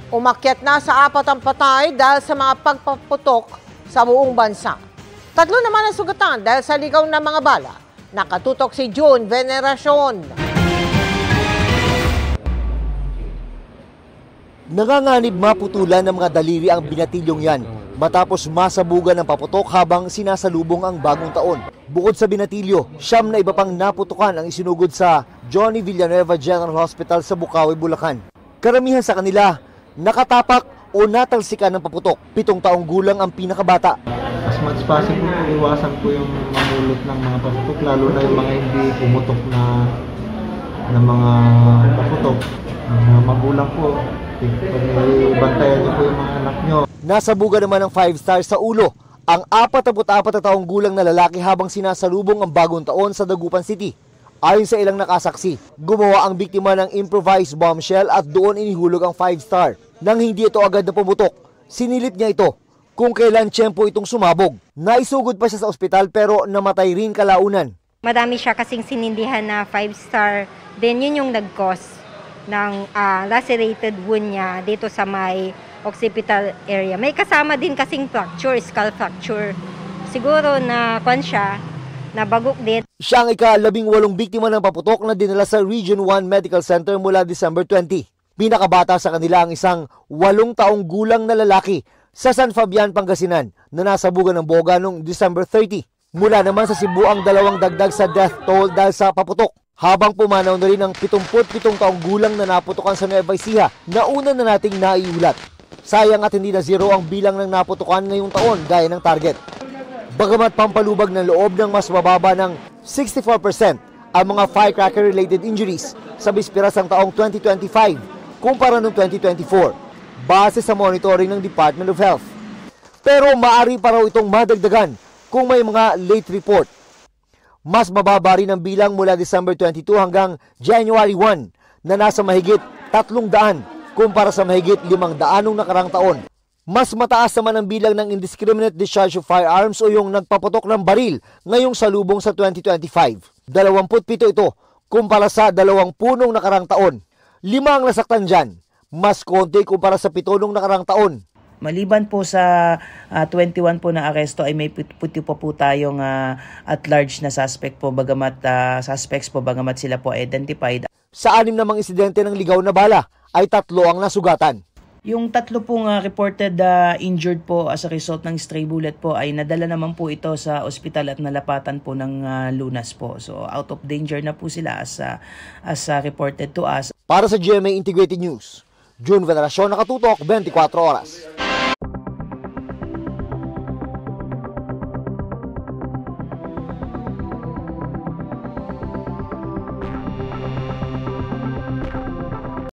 Umakyat na sa 4 ang patay dahil sa mga pagpaputok sa buong bansa. 3 naman ang sugatan dahil sa ligaw ng mga bala. Nakatutok si June Veneracion. Nanganganib maputulan ng mga daliri ang binatilyong yan matapos masabugan ng paputok habang sinasalubong ang bagong taon. Bukod sa binatilyo, 9 na iba pang naputukan ang isinugod sa Johnny Villanueva General Hospital sa Bukawi, Bulacan. Karamihan sa kanila, nakatapak o natalsikan ng paputok. 7 taong gulang ang pinakabata. As much possible po, iwasan po yung mamulot ng mga paputok, lalo na yung mga hindi pumutok na mga paputok. Mga magulang po, bantayan niyo po yung mga anak niyo. Nasabugan naman ng 5 stars sa ulo ang 44 na taong gulang na lalaki habang sinasalubong ang bagong taon sa Dagupan City. Ayon sa ilang nakasaksi, gumawa ang biktima ng improvised bombshell at doon inihulog ang 5 star. Nang hindi ito agad na pumutok, sinilip niya ito kung kailan tiyempo itong sumabog. Naisugod pa siya sa ospital pero namatay rin kalaunan. Madami siya kasing sinindihan na 5 star, then yun yung nag-cause ng lacerated wound niya dito sa may occipital area. May kasama din kasing fracture, skull fracture. Siguro na siya, nabagok din. Siya ang ika-18 biktima ng paputok na dinala sa Region 1 Medical Center mula December 20. Pinakabata sa kanila ang isang 8 taong gulang na lalaki sa San Fabian, Pangasinan na nasabugan ng boga noong December 30. Mula naman sa Cebu ang 2 dagdag sa death toll dahil sa paputok. Habang pumanaw na rin ang 77 taong gulang na naputukan sa Nueva Ecija na una na nating naiulat. Sayang at hindi na zero ang bilang ng naputukan ngayong taon gaya ng target. Bagamat pampalubag ng loob ng mas mababa ng 64% ang mga firecracker-related injuries sa bisperas ng taong 2025 kumpara noong 2024, base sa monitoring ng Department of Health. Pero maaari pa raw itong madagdagan kung may mga late report. Mas mababa rin ang bilang mula December 22 hanggang January 1 na nasa mahigit 300 kumpara sa mahigit 500 noong nakarang taon. Mas mataas naman ang bilang ng indiscriminate discharge of firearms o yung nagpaputok ng baril ngayong salubong sa 2025. 27 ito kumpara sa 20 noong nakarang taon. 5 ang nasaktan dyan, mas konti kumpara sa 7 noong nakarang taon. Maliban po sa 21 po na aresto ay may puti po tayong at large na suspect po bagamat sila po identified. Sa 6 namang insidente ng ligaw na bala ay 3 ang nasugatan. Yung 3 pong reported injured po as a result ng stray bullet po ay nadala naman po ito sa ospital at nalapatan po ng lunas po. So out of danger na po sila as reported to us. Para sa GMA Integrated News, June Veneracion, nakatutok 24 oras.